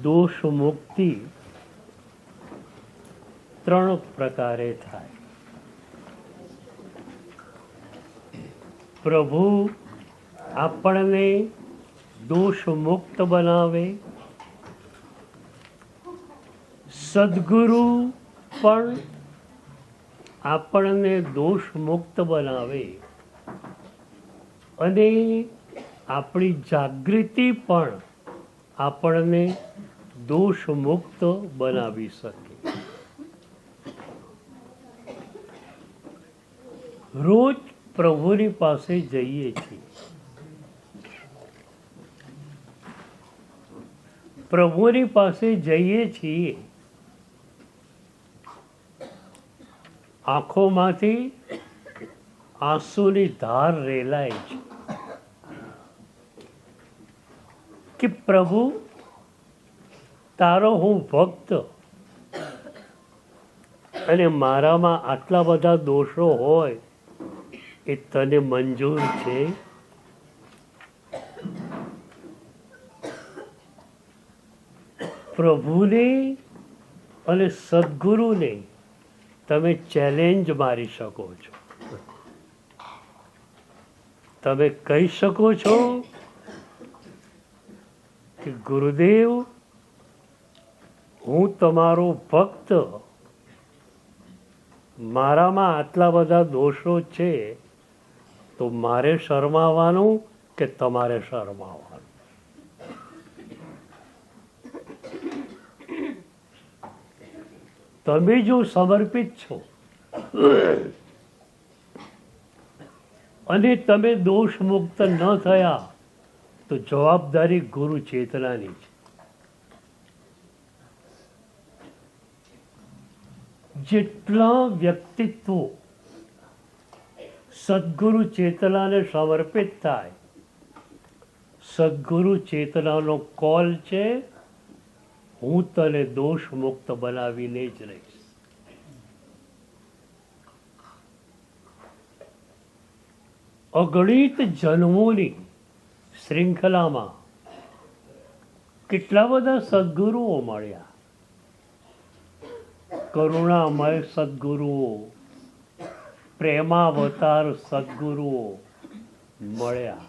દોષ મુક્તિ ત્રણ પ્રકારે થાય. પ્રભુ આપણને દોષ મુક્ત બનાવે, સદગુરુ પણ આપણને દોષ મુક્ત બનાવે અને આપણી જાગૃતિ પણ આપણને દોષ મુક્ત બનાવી શકે. રોજ પ્રભુની પાસે જઈએ છીએ, પ્રભુની પાસે જઈએ છીએ, આંખોમાંથી આંસુની ધાર રેલાય છે કે પ્રભુ તારો હું ભક્ત અને મારામાં આટલા બધા દોષો હોય એ તને મંજૂર છે? પ્રભુને અને સદગુરુને તમે ચેલેન્જ મારી શકો છો. તમે કહી શકો છો કે ગુરુદેવ, હું તમારો ભક્ત, મારામાં આટલા બધા દોષો છે, તો મારે શરમાવાનું કે તમારે શરમાવાનું? તમે જો સમર્પિત છો અને તમે દોષ મુક્ત ન થયા તો જવાબદારી ગુરુ ચેતનાની છે. જેટલા વ્યક્તિત્વો સદગુરુ ચેતનાને સમર્પિત થાય, સદગુરુ ચેતનાનો કોલ છે, હું તને દોષ મુક્ત બનાવીને જ રહીશ. અગણિત જન્મોની શૃંખલામાં કેટલા બધા સદગુરુઓ મળ્યા, કરુણામય સદગુરુઓ, પ્રેમાવતાર સદગુરુઓ મળ્યા,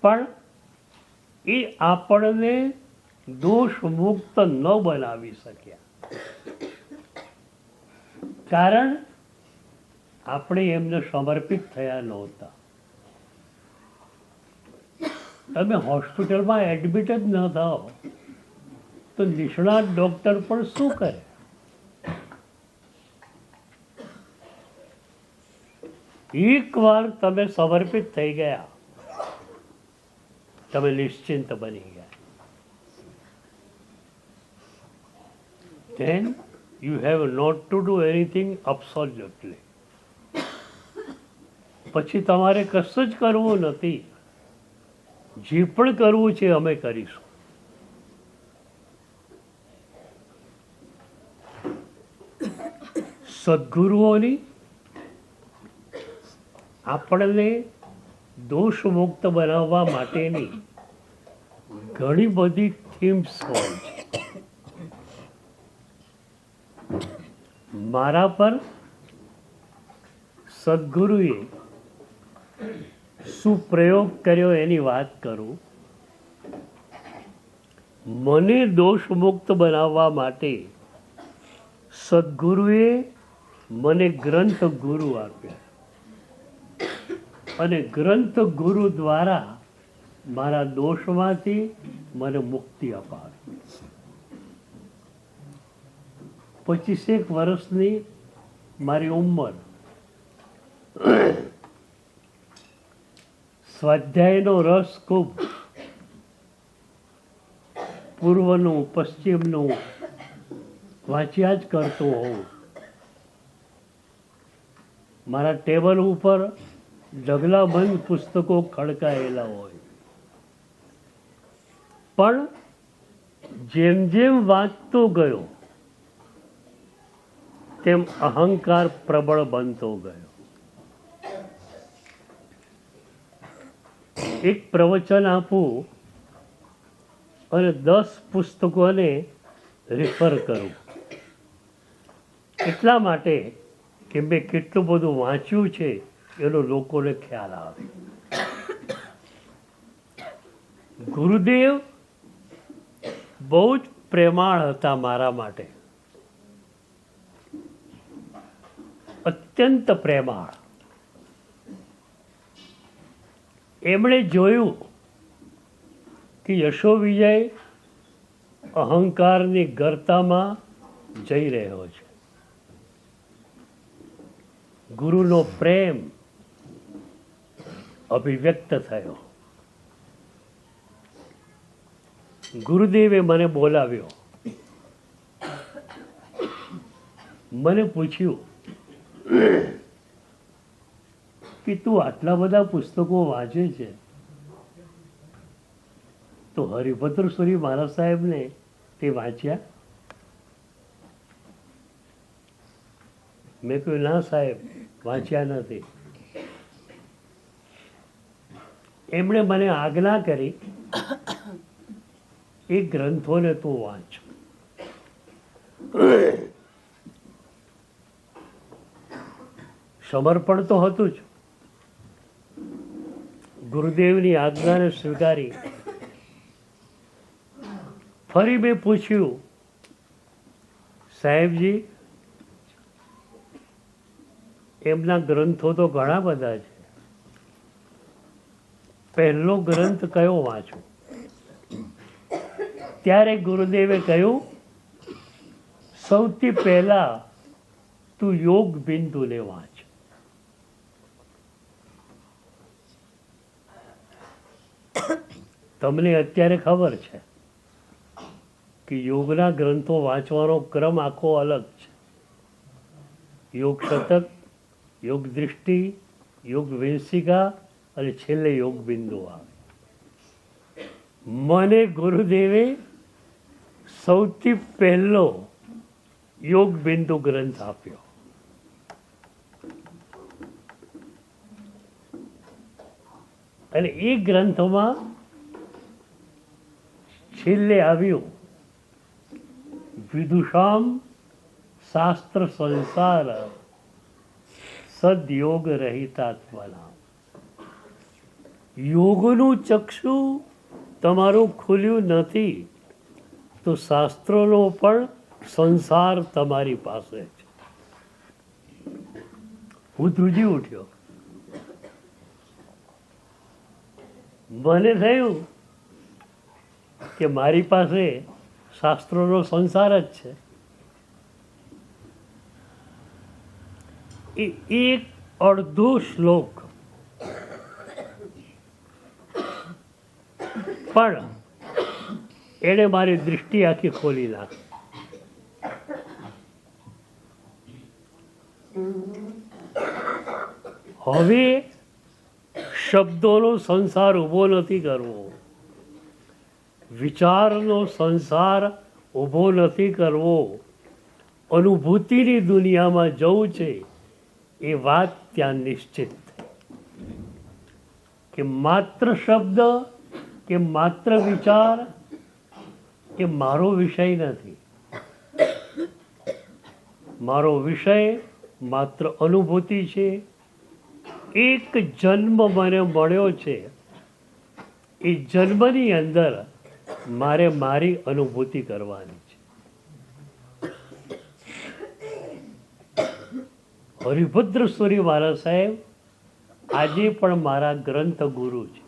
પણ એ આપણને દોષ મુક્ત ન બનાવી શક્યા. કારણ આપણે એમને સમર્પિત થયા નહોતા. તમે હોસ્પિટલમાં એડમિટ જ ન થાઓ તો નિષ્ણાત ડૉક્ટર પણ શું કરે? એકવાર તમે સમર્પિત થઈ ગયા, તમે નિશ્ચિંત બની ગયા. Then you have not to do anything absolutely. પછી તમારે કશું જ કરવું નથી. જે પણ કરવું છે અમે કરીશું. સદગુરુઓની આપણને દોષ મુક્ત બનાવવા માટેની ઘણી બધી થીમ્સ હોય છે. મારા પર સદગુરુએ શું પ્રયોગ કર્યો એની વાત કરું. મને દોષ મુક્ત બનાવવા માટે સદગુરુએ મને ગ્રંથ ગુરુ આપ્યા અને ગ્રંથ ગુરુ દ્વારા મારા દોષમાંથી મને મુક્તિ અપાવી. 25 વર્ષની મારી ઉંમર, સ્વાધ્યાયનો રસ ખૂબ, પૂર્વનું પશ્ચિમનું વાંચ્યા જ કરતો હોઉં. મારા ટેબલ ઉપર ઢગલાબંધ પુસ્તકો ખડકાયેલા હોય, પણ જેમ જેમ વાંચતો ગયો તેમ અહંકાર પ્રબળ બનતો ગયો. એક પ્રવચન આપું અને 10 પુસ્તકોને રેફર કરું, એટલા માટે કે મેં કેટલું બધું વાંચ્યું છે એનો લોકોને ખ્યાલ આવે. ગુરુદેવ બહુ જ પ્રેમાળ હતા મારા માટે, અત્યંત પ્રેમાળ. એમણે જોયું કે યશો વિજય અહંકારની ગર્તામાં જઈ રહ્યો છે. ગુરુનો પ્રેમ અભિવ્યક્ત થયો. ગુરુદેવે મને બોલાવ્યો, મને પૂછ્યું કે તું આટલા બધા પુસ્તકો વાંચે છે તો હરિભદ્ર સુરી મહારાજ સાહેબને તે વાંચ્યા? મેં કહ્યું ના સાહેબ, વાંચ્યા નથી. એમણે મને આજ્ઞા કરી એ ગ્રંથોને તું વાંચ. સમર્પણ તો હતું જ. ગુરુદેવની આજ્ઞાને સ્વીકારી ફરી મેં પૂછ્યું, સાહેબજી એમના ગ્રંથો તો ઘણા બધા છે, પહેલો ગ્રંથ કયો વાંચું? ત્યારે ગુરુદેવે કહ્યું, સૌથી પહેલા તું યોગ બિંદુને વાંચ. તમને અત્યારે ખબર છે કે યોગના ગ્રંથો વાંચવાનો ક્રમ આખો અલગ છે. યોગ શતક, યોગ દૃષ્ટિ, યોગ વિંસિકા અને છેલ્લે યોગ બિંદુ આવે. મને ગુરુદેવે સૌથી પહેલો યોગ બિંદુ ગ્રંથ આપ્યો. અને એ ગ્રંથમાં છેલ્લે આવ્યું, વિદુષામ શાસ્ત્ર સંસાર સદયોગ રહિતાત્મના. યોગનું ચક્ષુ તમારું ખુલ્યું નથી તો શાસ્ત્રોનો પણ સંસાર તમારી પાસે છે. હું ધ્રુજી ઉઠ્યો. મને થયું કે મારી પાસે શાસ્ત્રોનો સંસાર જ છે. એ એક અડધો શ્લોક પણ એણે મારી દૃષ્ટિ આખી ખોલી નાખી. હવે શબ્દોનો સંસાર ઊભો નથી કરવો, વિચારનો સંસાર ઊભો નથી કરવો, અનુભૂતિની દુનિયામાં જવું છે. એ વાત ત્યાં નિશ્ચિત કે માત્ર શબ્દ કે માત્ર વિચાર એ મારો વિષય નથી. મારો વિષય માત્ર અનુભૂતિ છે. એક જન્મ મને મળ્યો છે, એ જન્મની અંદર મારે મારી અનુભૂતિ કરવાની છે. હરિભદ્ર સુરી મહારાજ સાહેબ આજે પણ મારા ગ્રંથ ગુરુ છે.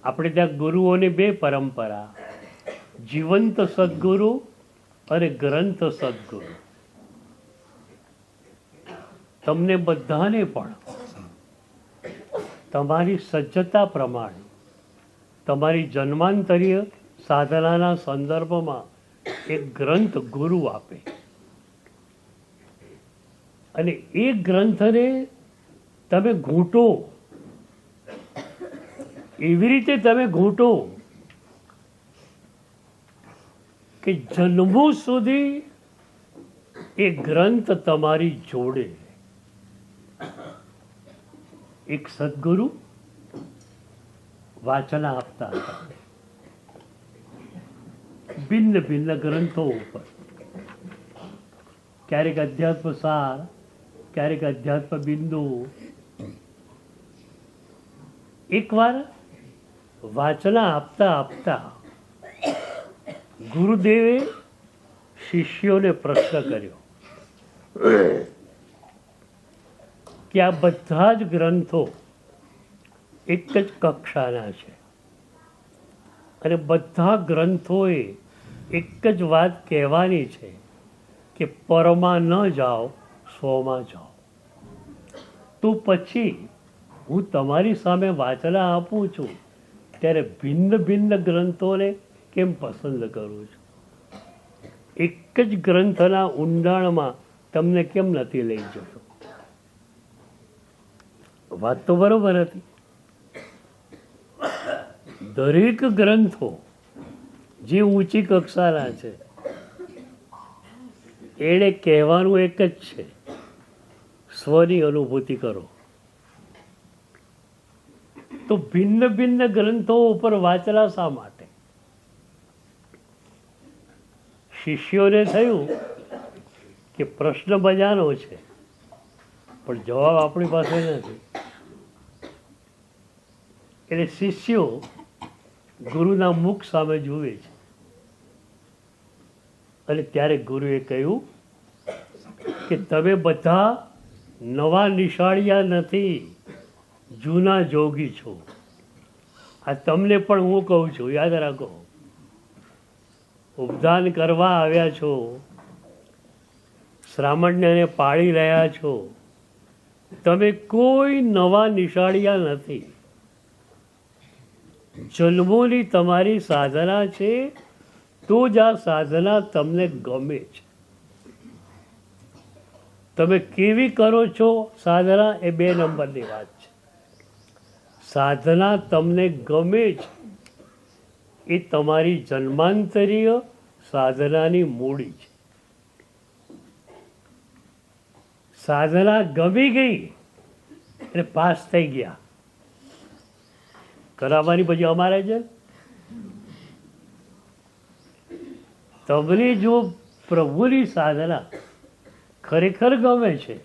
આપણે ત્યાં ગુરુઓની બે પરંપરા, જીવંત સદગુરુ અને ગ્રંથ સદગુરુ. તમને બધાને પણ તમારી સજ્જતા પ્રમાણે તમારી જન્માંતરીય સાધનાના સંદર્ભમાં એક ગ્રંથ ગુરુ આપે અને એ ગ્રંથને તમે ઘૂંટો, એવી રીતે તમે ઘૂંટો કે જન્મો સુધી એ ગ્રંથ તમારી જોડે. એક સદગુરુ વાચન આપતા હતા. ભિન્ન ભિન્ન ગ્રંથો ઉપર, ક્યારેક અધ્યાત્મ સાર, ક્યારેક અધ્યાત્મ બિંદુ. એકવાર વાચના આપતા આપતા ગુરુદેવે શિષ્યોને પ્રશ્ન કર્યો કે આ બધા જ ગ્રંથો એક જ કક્ષાના છે અને બધા ગ્રંથોએ એક જ વાત કહેવાની છે કે પરમાં ન જાઓ, સ્વમાં જાઓ. તો પછી હું તમારી સામે વાચના આપું છું ત્યારે ભિન્ન ભિન્ન ગ્રંથોને કેમ પસંદ કરું છું? એક જ ગ્રંથના ઊંડાણમાં તમને કેમ નથી લઈ જતો? વાત તો બરોબર હતી. દરેક ગ્રંથો જે ઊંચી કક્ષાના છે એણે કહેવાનું એક જ છે, સ્વની અનુભૂતિ કરો. તો ભિન્ન ભિન્ન ગ્રંથો ઉપર વાંચના શા માટે? શિષ્યોને થયું કે પ્રશ્ન મજાનો છે પણ જવાબ આપણી પાસે નથી. એટલે શિષ્યો ગુરુના મુખ સામે જુએ છે અને ત્યારે ગુરુએ કહ્યું કે તમે બધા નવા નિશાળિયા નથી, જૂના જોગી છો. આ તમને પણ હું કહું છું, યાદ રાખો. ઉપદાન કરવા આવ્યા છો, શ્રામણ્યને પાળી રહ્યા છો, તમે કોઈ નવા નિશાળિયા નથી. જન્મોની તમારી સાધના છે તો જ આ સાધના તમને ગમે છે. તમે કેવી કરો છો સાધના એ 2 નંબરની વાત છે. સાધના તમને ગમે છે એ તમારી જન્માંતરીય સાધનાની મૂડી છે. સાધના ગમી ગઈ એટલે પાસ થઈ ગયા. કરાવવાની પછી અમારે છે. તમને જો પ્રભુની સાધના ખરેખર ગમે છે,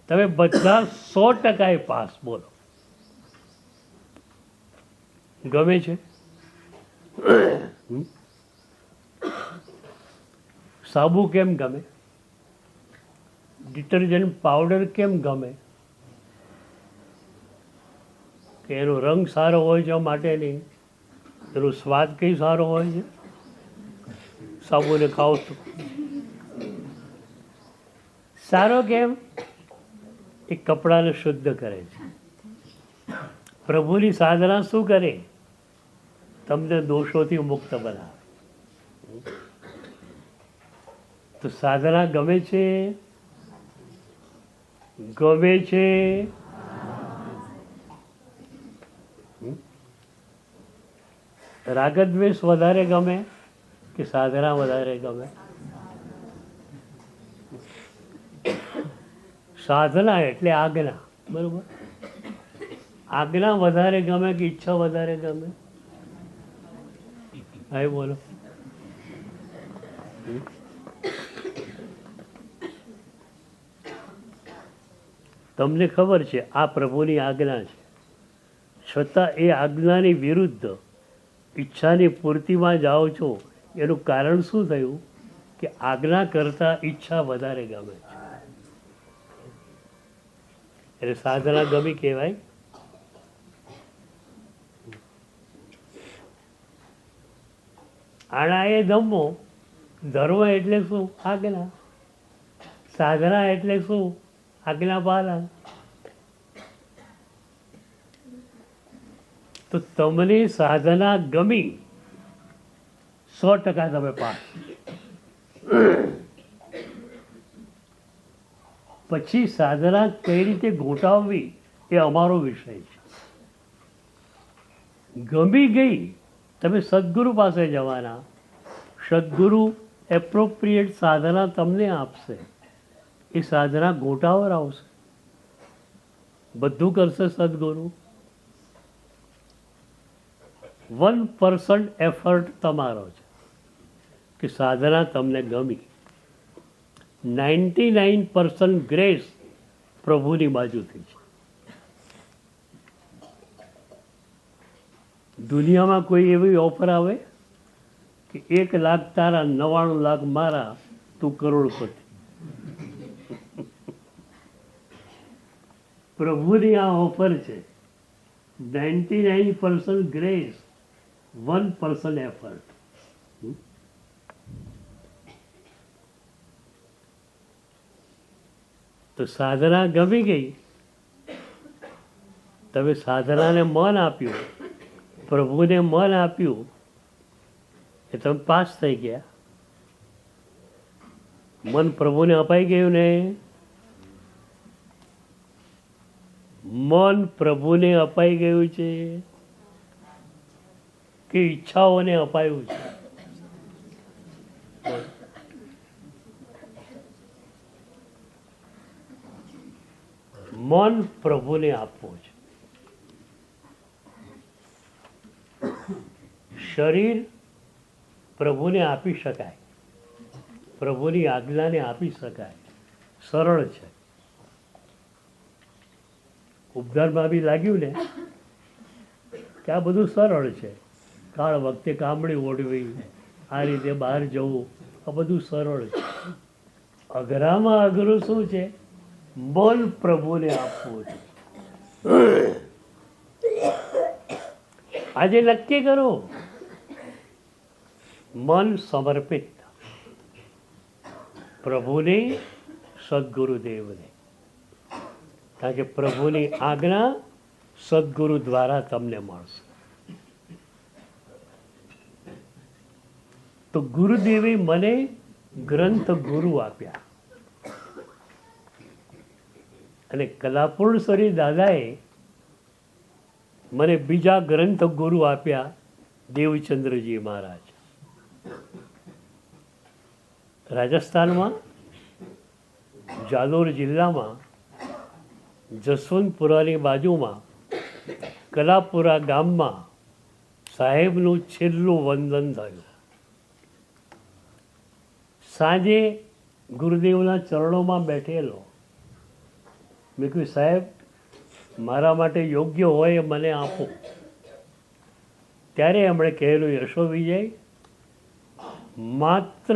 તમે બધા 100% પાસ. બોલો, ગમે છે? સાબુ કેમ ગમે? ડિટર્જન્ટ પાવડર કેમ ગમે? કે એનો રંગ સારો હોય છે માટે નહીં, એનો સ્વાદ કઈ સારો હોય છે? સાબુને ખાઓ તો સારો કેમ? એ કપડાને શુદ્ધ કરે છે. પ્રભુની સાધના શું કરે? તમને દોષોથી મુક્ત બનાવે. તો સાધના ગમે છે? ગમે છે? રાગદ્વેષ વધારે ગમે કે સાધના વધારે ગમે? સાધના એટલે આજ્ઞા, બરોબર? આજ્ઞા વધારે ગમે કે ઈચ્છા વધારે ગમે? હા, બોલો. તમને ખબર છે આ પ્રભુની આજ્ઞા છે, છતાં એ આજ્ઞાની વિરુદ્ધ ઈચ્છાની પૂર્તિમાં જાઓ છો. એનું કારણ શું થયું? કે આજ્ઞા કરતા ઈચ્છા વધારે ગમે છે. એટલે સાધના ગમી કહેવાય? આણા એ ધમ્મો. ધર્મ એટલે શું? આજ્ઞા. સાધના એટલે શું? આજ્ઞા પાલન. તો તમને સાધના ગમી, 100% તમે પાસ. પછી સાધના કઈ રીતે ગોઠવવી એ અમારો વિષય છે. ગમી ગઈ, તમે સદગુરુ પાસે જવાના. સદગુરુ એપ્રોપ્રિએટ સાધના તમને આપશે. એ સાધના ગોટાવર આવશે. બધું કરશે સદગુરુ. 1% એફર્ટ તમારો છે. કે સાધના તમને ગમી. 99% ગ્રેસ પ્રભુની બાજુથી છે. દુનિયામાં કોઈ એવી ઓફર આવે કે 1 લાખ તારા 99 લાખ મારા, તું કરોડપતિ. પ્રભુની આ ઓફર છે. 99% ગ્રેસ, 1% એફર્ટ. તો સાધના ગમી ગઈ, તમે સાધનાને મન આપ્યું, પ્રભુને મન આપ્યું, એ તમે પાસ થઈ ગયા. મન પ્રભુને અપાઈ ગયું ને, મન પ્રભુને અપાઈ ગયું છે કે ઈચ્છાઓને અપાયું છે? મન પ્રભુને આપવું છે. શરીર પ્રભુને આપી શકાય, પ્રભુની આજ્ઞાને આપી શકાય, સરળ છે. ઉપધારમાં બી લાગ્યું ને કે આ બધું સરળ છે. કાળ વખતે કામળી ઓઢવી, આ રીતે બહાર જવું, આ બધું સરળ છે. અઘરામાં અઘરું શું છે? મન પ્રભુને આપવું છે. આજે નક્કી કરો, મન સમર્પિત પ્રભુને, સદગુરુદેવને. કારણ કે પ્રભુની આજ્ઞા સદગુરુ દ્વારા તમને મળશે. તો ગુરુદેવે મને ગ્રંથ ગુરુ આપ્યા, અને કલાપૂર્ણેશ્વરી દાદાએ મને બીજા ગ્રંથ ગુરુ આપ્યા, દેવચંદ્રજી મહારાજ. રાજસ્થાનમાં જાલોર જિલ્લામાં જસવંતપુરાની બાજુમાં કલાપુરા ગામમાં સાહેબનું છેલ્લું વંદન થયું. સાંજે ગુરુદેવના ચરણોમાં બેઠેલો. મેં કહ્યું, સાહેબ મારા માટે યોગ્ય હોય એ મને આપો. ત્યારે એમણે કહેલું, યશો વિજય, માત્ર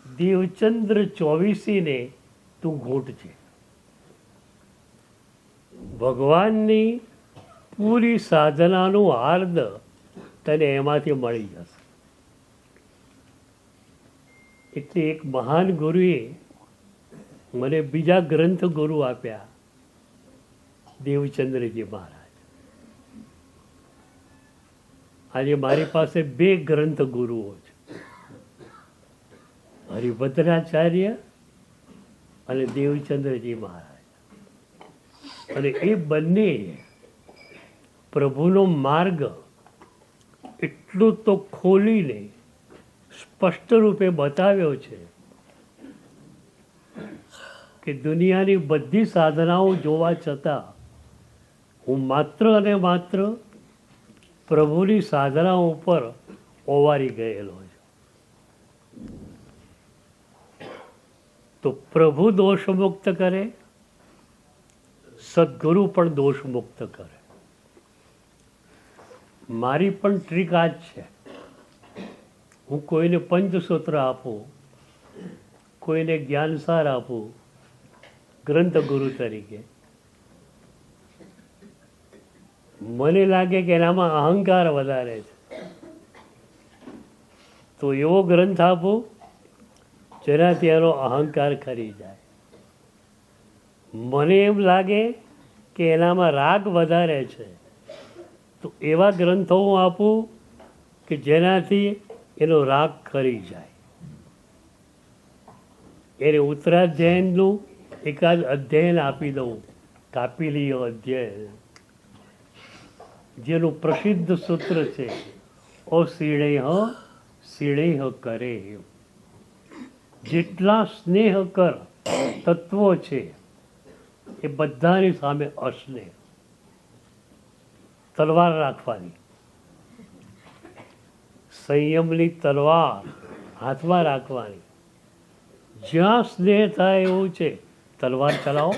દેવચંદ્ર 24ને તું ઘૂંટ છે. ભગવાનની પૂરી સાધનાનું હાર્દ તને એમાંથી મળી જશે. એટલે એક મહાન ગુરુએ મને બીજા ગ્રંથ ગુરુ આપ્યા, દેવચંદ્રજી મહારાજ. આજે મારી પાસે 2 ગ્રંથ ગુરુઓ છે, હરિભદ્રાચાર્ય અને દેવચંદ્રજી મહારાજ. અને એ બંને પ્રભુનો માર્ગ એટલું તો ખોલીને સ્પષ્ટ રૂપે બતાવ્યો છે કે દુનિયાની બધી સાધનાઓ જોવા છતાં હું માત્ર અને માત્ર પ્રભુની સાધના ઉપર ઓવારી ગયેલો છું. તો પ્રભુ દોષમુક્ત કરે, સદગુરુ પણ દોષમુક્ત કરે. મારી પણ ટ્રીક આ જ છે. હું કોઈને પંચસૂત્ર આપું, કોઈને જ્ઞાનસાર આપું ગ્રંથ ગુરુ તરીકે. મને લાગે કે એનામાં અહંકાર વધારે છે, તો એવો ગ્રંથ આપું જેનાથી એનો અહંકાર ખરી જાય. મને એમ લાગે કે એનામાં રાગ વધારે છે, તો એવા ગ્રંથો હું આપું કે જેનાથી એનો રાગ ખરી જાય. એને ઉત્તરાધ્યાયનનું એકાદ અધ્યયન આપી દઉં, કાપિલીય અધ્યયન, જેનું પ્રસિદ્ધ સૂત્ર છે, ઓ શિણેહ કરે. જેટલા સ્નેહ કર તત્વો છે એ બધાની સામે અસ્નેહ. તલવાર રાખવાની, સંયમની તલવાર હાથમાં રાખવાની. જ્યાં સ્નેહ થાય એવું છે તલવાર ચલાવો.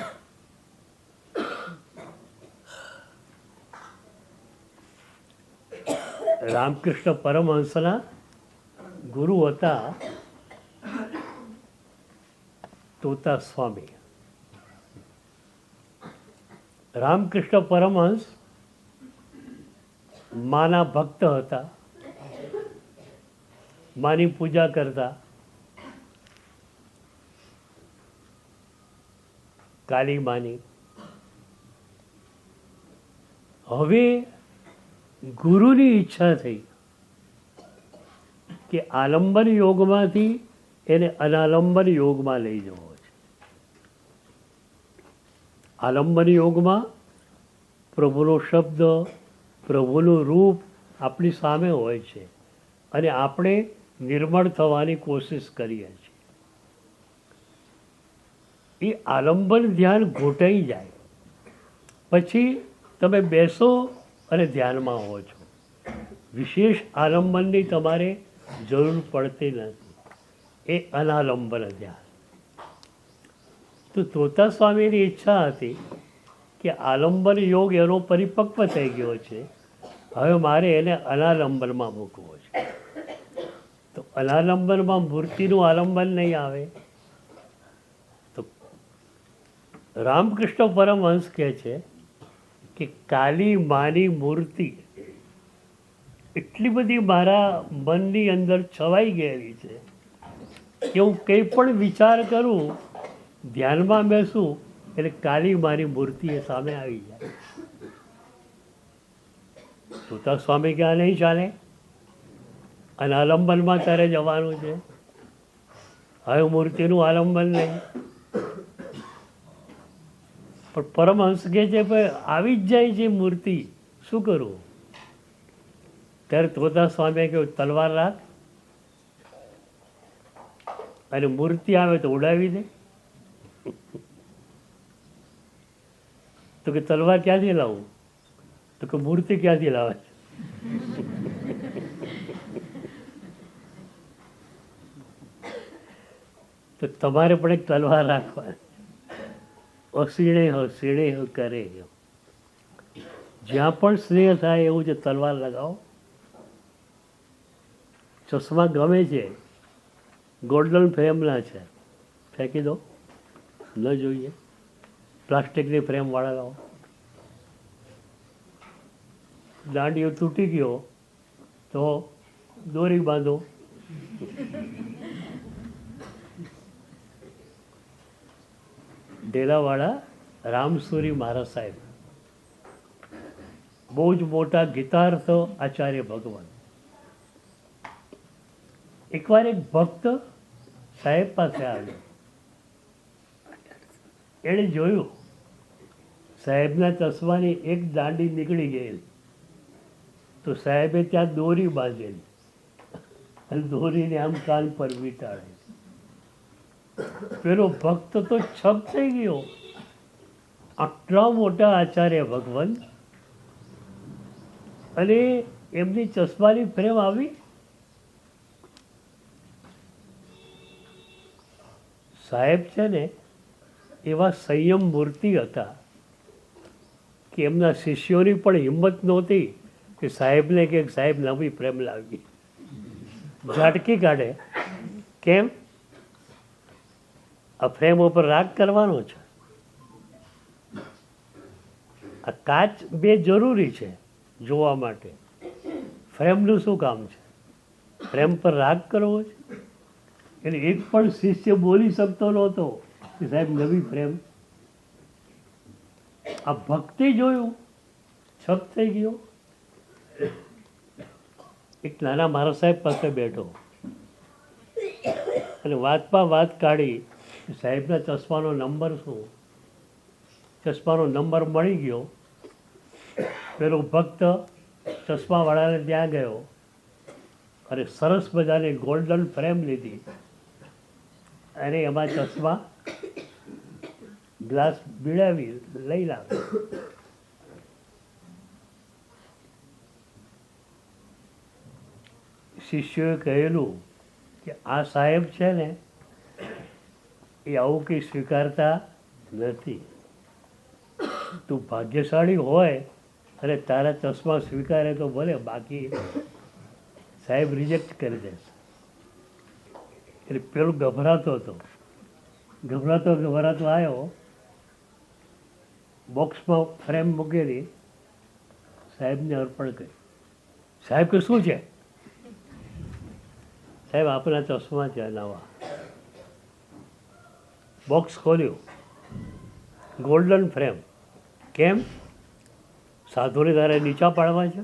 રામકૃષ્ણ પરમહંસના ગુરુ હતા તોતા સ્વામી. રામકૃષ્ણ પરમહંસ માના ભક્ત હતા, માની પૂજા કરતા. કાલી માની. હવે ગુરુની ઈચ્છા થઈ કે આલંબન યોગમાંથી એને અનાલંબન યોગમાં લઈ જવો છે. આલંબન યોગમાં પ્રભુનો શબ્દ, પ્રભુનું રૂપ આપણી સામે હોય છે અને આપણે નિર્મળ થવાની કોશિશ કરીએ છીએ. એ આલંબન ધ્યાન ઘૂંટાઈ જાય પછી તમે બેસો અને ધ્યાનમાં હો છો. વિશેષ આલંબનની તમારે જરૂર પડતી નથી. એ અનાલંબન ધ્યાન. તો તોતા સ્વામીની ઈચ્છા હતી કે આલંબન યોગ એનો પરિપક્વ થઈ ગયો છે, હવે મારે એને અનાલંબનમાં મૂકવો છે. તો અનાલંબનમાં મૂર્તિનું આલંબન નહીં આવે. તો રામકૃષ્ણ પરમહંસ કહે છે કે કાલી માની મૂર્તિ એટલી બધી મારા મનની અંદર છવાઈ ગયેલી છે કે હું કંઈ પણ વિચાર કરું, ધ્યાનમાં બેસું એટલે કાલી મારી મૂર્તિ એ સામે આવી જાય. તોતા સ્વામી કે આ નહીં ચાલે, અને આલંબનમાં તારે જવાનું છે, હવે મૂર્તિનું આલંબન નહીં. પણ પરમહંસ કહે છે ભાઈ આવી જ જાય છે મૂર્તિ, શું કરવું? ત્યારે તોતા સ્વામીએ કહ્યું તલવાર રાખ અને મૂર્તિ આવે તો ઉડાવી દે. તો કે તલવાર ક્યાંથી લાવું? તો કે મૂર્તિ ક્યાંથી લાવે છે? તો તમારે પણ એક તલવાર રાખવાની. અસીણે કરે. જ્યાં પણ સ્નેહ થાય એવું છે તલવાર લગાવો. ચશ્મા ગમે છે, ગોલ્ડન ફ્રેમના છે, ફેંકી દો, ન જોઈએ. પ્લાસ્ટિકની ફ્રેમવાળા લાવો. દાંડીઓ તૂટી ગયો તો દોરી બાંધો. ડેલાવાળા રામસુરી મહારાજ સાહેબ બહુ જ મોટા ગીતાર્થ આચાર્ય ભગવાન. એકવાર એક ભક્ત સાહેબ પાસે આવ્યો. એણે જોયું સાહેબના ચશ્માની એક દાંડી નીકળી ગયેલી. તો સાહેબે ત્યાં દોરી બાંધેલી અને દોરીને આમ કાન પર વીંટાળે. પેલો ભક્ત તો છપ થઈ ગયો. આટલા મોટા આચાર્ય ભગવાન અને એમની ચશ્માની ફ્રેમ આવી. સાહેબ છે ને એવા સંયમ મૂર્તિ હતા કે એમના શિષ્યોની પણ હિંમત નહોતી કે સાહેબને કે સાહેબ નવી ફ્રેમ લાવી. ઝાટકી કાઢે. કેમ? આ ફ્રેમ ઉપર રાગ કરવાનો છે. આ કાચ બે જરૂરી છે જોવા માટે. ફ્રેમનું શું કામ છે? ફ્રેમ પર રાગ કરવો છે. એટલે એક પણ શિષ્ય બોલી શકતો નહોતો કે સાહેબ નવી ફ્રેમ. આ ભક્તિ જોયું, છપ થઈ ગયો. એક નાના મારા સાહેબ પાસે બેઠો અને વાતમાં વાત કાઢી સાહેબના ચશ્માનો નંબર શું? ચશ્માનો નંબર મળી ગયો. પેલો ભક્ત ચશ્માવાળાને ત્યાં ગયો અને સરસ મજાની ગોલ્ડન ફ્રેમ લીધી અને એમાં ચશ્મા ગ્લાસ બીડાવી લઈ લાવ્યો. શિષ્યોએ કહેલું કે કે આ સાહેબ છે ને એ આવું કંઈ સ્વીકારતા નથી. તું ભાગ્યશાળી હોય અને તારા ચશ્મા સ્વીકારે તો ભલે, બાકી સાહેબ રિજેક્ટ કરી દેશે. એટલે પેલું ગભરાતો હતો, ગભરાતો આવ્યો, બોક્સમાં ફ્રેમ મૂકેલી, સાહેબને અર્પણ કરી. સાહેબ કે શું છે? સાહેબ આપણા ચશ્મા છે નવા. બોક્સ ખોલ્યું, ગોલ્ડન ફ્રેમ. કેમ? સાધુને તારે નીચા પાડવા છે?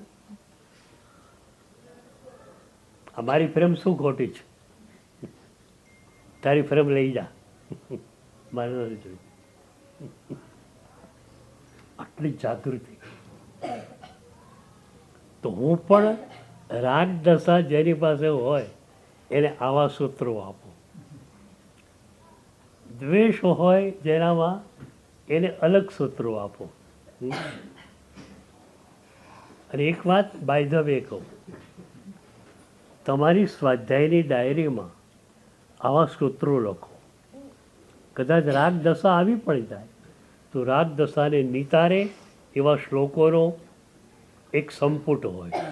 અમારી ફ્રેમ શું ખોટી છે? તારી ફ્રેમ લઈ જા, મારે નથી જોઈ. આટલી જાગૃતિ. તો હું પણ રાગ દશા જેની પાસે હોય એને આવા સૂત્રો આપું. દ્વેષ હોય જેનામાં એને અલગ સૂત્રો આપો. અને એક વાત બાય ધ વે કહું, તમારી સ્વાધ્યાયની ડાયરીમાં આવા સૂત્રો લખો. કદાચ રાગ દશા આવી પણ જાય તો રાગ દશાને નિતારે એવા શ્લોકોનો એક સંપુટ હોય.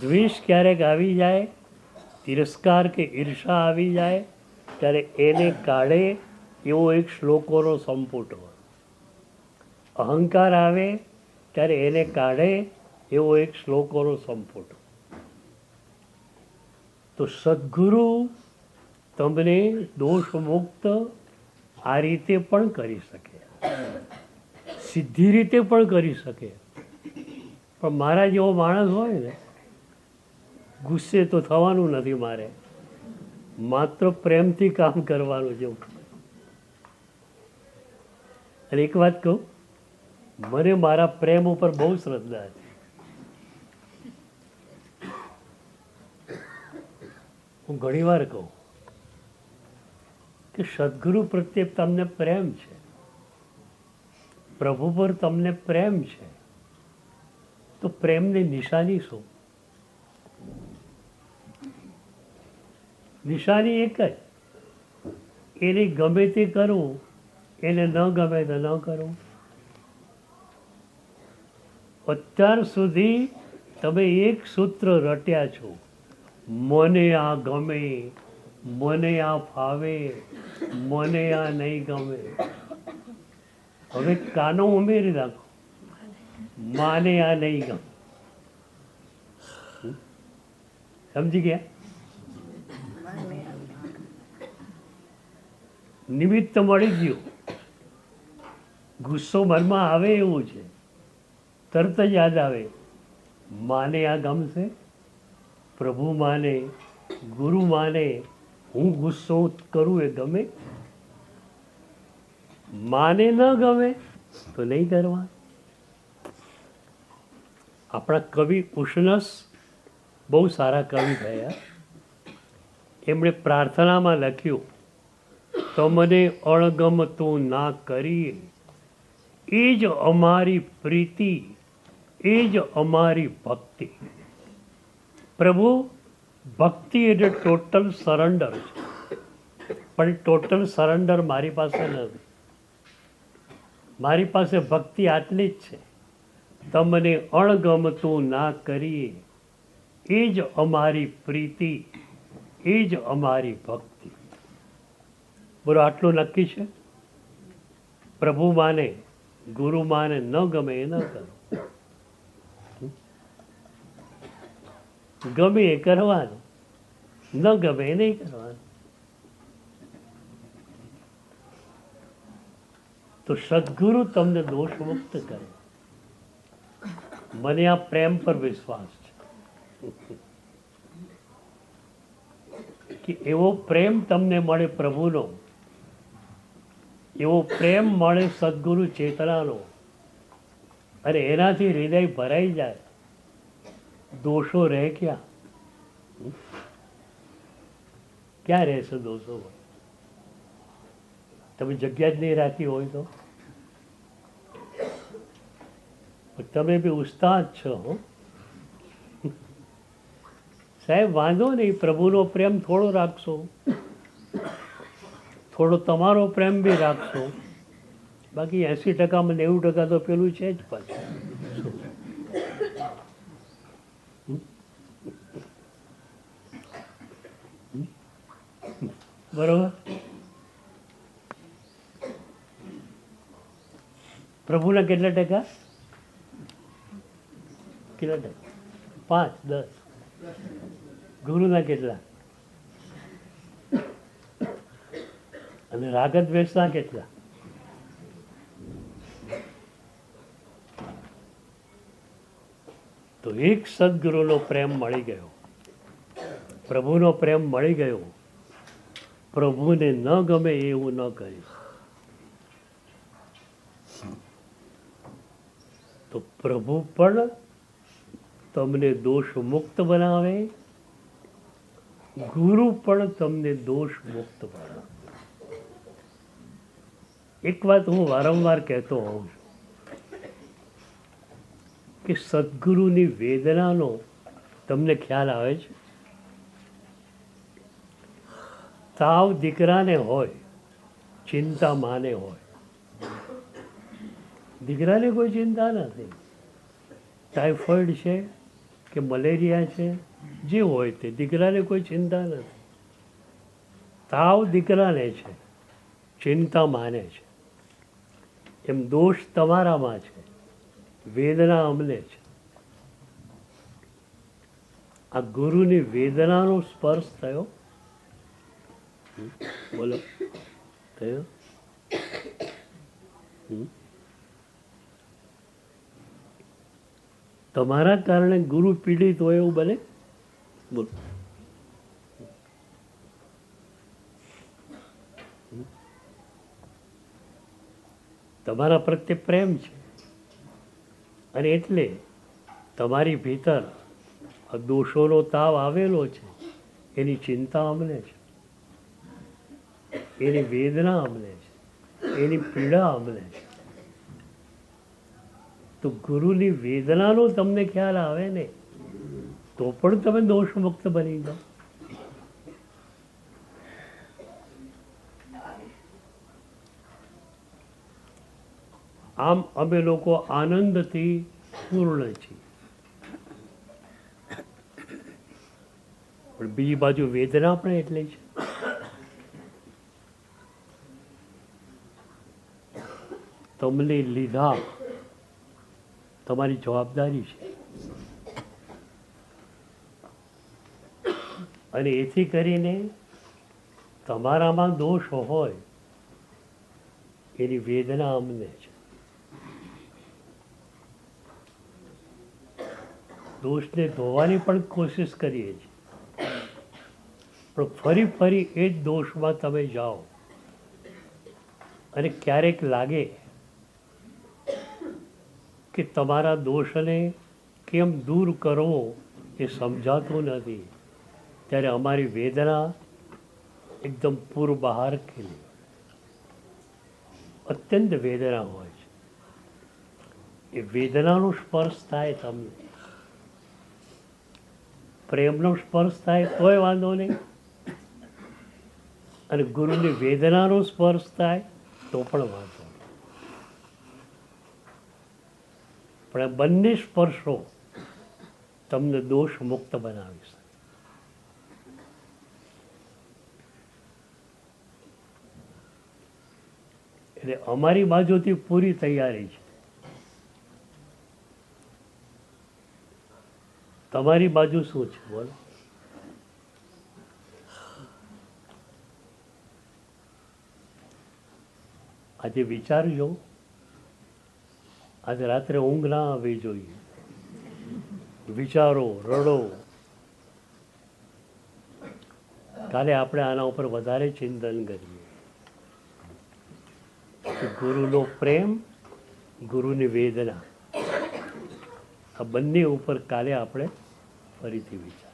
દ્વેષ ક્યારેક આવી જાય, તિરસ્કાર કે ઈર્ષા આવી જાય ત્યારે એને કાઢે એવો એક શ્લોકોનો સંપુટ હોય. અહંકાર આવે ત્યારે એને કાઢે એવો એક શ્લોકોનો સંપુટ. તો સદગુરુ તમને દોષ મુક્ત આ રીતે પણ કરી શકે, સીધી રીતે પણ કરી શકે. પણ મારા જેવો માણસ હોય ને, ગુસ્સે તો થવાનું નથી મારે, માત્ર પ્રેમથી કામ કરવાનું છે. અને એક વાત કહું, મને મારા પ્રેમ ઉપર બહુ શ્રદ્ધા છે. હું ઘણીવાર કહું કે સદગુરુ પ્રત્યે તમને પ્રેમ છે, પ્રભુ પર તમને પ્રેમ છે, તો પ્રેમની નિશાની શું? નિશાની એક જ, એને ગમે તે કરવું, એને ન ગમે તો ન કરવું. અત્યાર સુધી તમે એક સૂત્ર રટ્યા છો, મને આ ગમે, મને આ ફાવે, મને આ નહીં ગમે. હવે કાનો ઉમેરી નાખો, માને આ નહીં ગમે. સમજી ગયા? નિમિત્ત મળી ગયું. ગુસ્સો મનમાં આવે એવું છે, તરત જ યાદ આવે, માને આ ગમશે, પ્રભુ માને, ગુરુ માને, હું ગુસ્સો કરું એ ગમે? માને ન ગમે તો નહીં કરવા. આપણા કવિ ઉષ્ણસ બહુ સારા કવિ થયા. એમણે પ્રાર્થનામાં લખ્યું, તમને અણગમતું ના કરીએ, એ જ અમારી પ્રીતિ, એ જ અમારી ભક્તિ. પ્રભુ, ભક્તિ એટલે ટોટલ સરેન્ડર છે, પણ ટોટલ સરેન્ડર મારી પાસે નથી. મારી પાસે ભક્તિ આટલી જ છે, તમને અણગમતું ના કરીએ, એ જ અમારી પ્રીતિ, એ જ અમારી ભક્તિ. બોલો, આટલું નક્કી છે? પ્રભુ માને, ગુરુ માને, ન ગમે એ ન કરો, ગમે એ કરવાનું, ન ગમે એ નહીં કરવાનું. તો સદગુરુ તમને દોષ મુક્ત કરે. મને આ પ્રેમ પર વિશ્વાસ છે કે એવો પ્રેમ તમને મળે પ્રભુનો, એવો પ્રેમ મળે સદગુરુ ચેતનાનો, અને એનાથી હૃદય ભરાઈ જાય. દોષો રહે ક્યાં? ક્યાં રહેશે દોષો? તમે જગ્યા જ નહીં રાખી હોય તો. તમે બી ઉસ્તાદ છો. સાહેબ વાંધો નહીં, પ્રભુનો પ્રેમ થોડો રાખશો, થોડો તમારો પ્રેમ બી રાખશો, બાકી 80%માં 90% તો પેલું છે જ પાછું. બરોબર. પ્રભુના કેટલા ટકા? કેટલા ટકા? 5-10. ગુરુના કેટલા? અને રાગ દ્વેષના કેટલા? તો એક સદગુરુનો પ્રેમ મળી ગયો, પ્રભુનો પ્રેમ મળી ગયો, પ્રભુને ન ગમે એવું ન કરીશ તો પ્રભુ પણ તમને દોષ મુક્ત બનાવે, ગુરુ પણ તમને દોષ મુક્ત બનાવે. એક વાત હું વારંવાર કહેતો હોઉં છું કે સદગુરુની વેદનાનો તમને ખ્યાલ આવે છે? તાવ દીકરાને હોય, ચિંતા માને હોય. દીકરાને કોઈ ચિંતા નથી, ટાઇફોઇડ છે કે મલેરિયા છે, જે હોય તે, દીકરાને કોઈ ચિંતા નથી. તાવ દીકરાને છે, ચિંતા માને છે. એમ દોષ તમારામાં છે, વેદના અમને છે. આ ગુરુની વેદનાનો સ્પર્શ થયો, બોલો થયો? તમારા કારણે ગુરુ પીડિત હોય એવું બને? બોલો. તમારા પ્રત્યે પ્રેમ છે અને એટલે તમારી ભીતર આ દોષોનો તાવ આવેલો છે, એની ચિંતા અમને છે, એની વેદના અમને છે, એની પીડા અમને છે. તો ગુરુની વેદનાનો તમને ખ્યાલ આવે ને તો પણ તમે દોષ મુક્ત બની જાઓ. આમ અમે લોકો આનંદથી પૂર્ણ છીએ, પણ બીજી બાજુ વેદના પણ એટલી છે. તમને લીધા તમારી જવાબદારી છે, અને એથી કરીને તમારામાં દોષ હોય એની વેદના અમને છે. દોષને ધોવાની પણ કોશિશ કરીએ છીએ, પણ ફરી ફરી એ જ દોષમાં તમે જાઓ અને ક્યારેક લાગે કે તમારા દોષને કેમ દૂર કરવો એ સમજાતું નથી, ત્યારે અમારી વેદના એકદમ પૂર બહાર ખીલી, અત્યંત વેદના હોય છે. એ વેદનાનો સ્પર્શ થાય, તમને પ્રેમનો સ્પર્શ થાય તોય વાંધો નહીં, અને ગુરુની વેદનાનો સ્પર્શ થાય તો પણ વાંધો નહીં. પણ આ બંને સ્પર્શો તમને દોષ મુક્ત બનાવી શકે. એટલે અમારી બાજુથી પૂરી તૈયારી છે. તમારી બાજુ શું છે બોલો? આજે વિચારજો, આજે રાત્રે ઊંઘ ના આવવી જોઈએ, વિચારો, રડો. કાલે આપણે આના ઉપર વધારે ચિંતન કરીએ કે ગુરુનો પ્રેમ, ગુરુની વેદના, આ બંને ઉપર કાલે આપણે ફરીથી વિચાર